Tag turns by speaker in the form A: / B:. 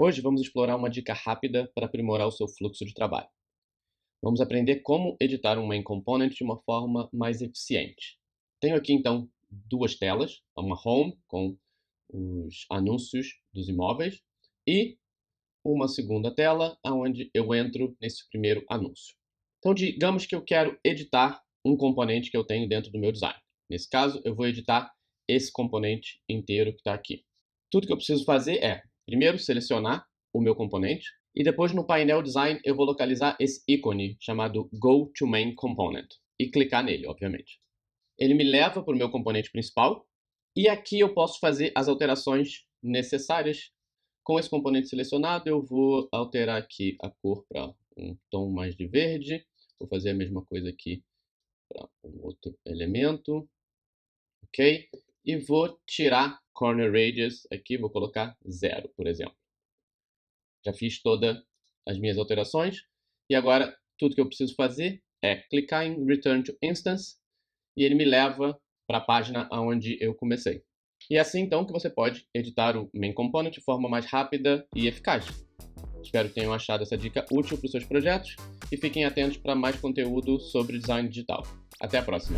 A: Hoje vamos explorar uma dica rápida para aprimorar o seu fluxo de trabalho. Vamos aprender como editar um main component de uma forma mais eficiente. Tenho aqui então duas telas, uma home com os anúncios dos imóveis e uma segunda tela onde eu entro nesse primeiro anúncio. Então digamos que eu quero editar um componente que eu tenho dentro do meu design. Nesse caso eu vou editar esse componente inteiro que está aqui. Tudo que eu preciso fazer é, primeiro, selecionar o meu componente e depois no painel Design eu vou localizar esse ícone chamado Go to Main Component e clicar nele, obviamente. Ele me leva para o meu componente principal e aqui eu posso fazer as alterações necessárias. Com esse componente selecionado eu vou alterar aqui a cor para um tom mais de verde. Vou fazer a mesma coisa aqui para um outro elemento. Ok? E vou tirar Corner Radius aqui, vou colocar 0, por exemplo. Já fiz todas as minhas alterações e agora tudo que eu preciso fazer é clicar em Return to Instance e ele me leva para a página onde eu comecei. E é assim então que você pode editar o Main Component de forma mais rápida e eficaz. Espero que tenham achado essa dica útil para os seus projetos e fiquem atentos para mais conteúdo sobre design digital. Até a próxima!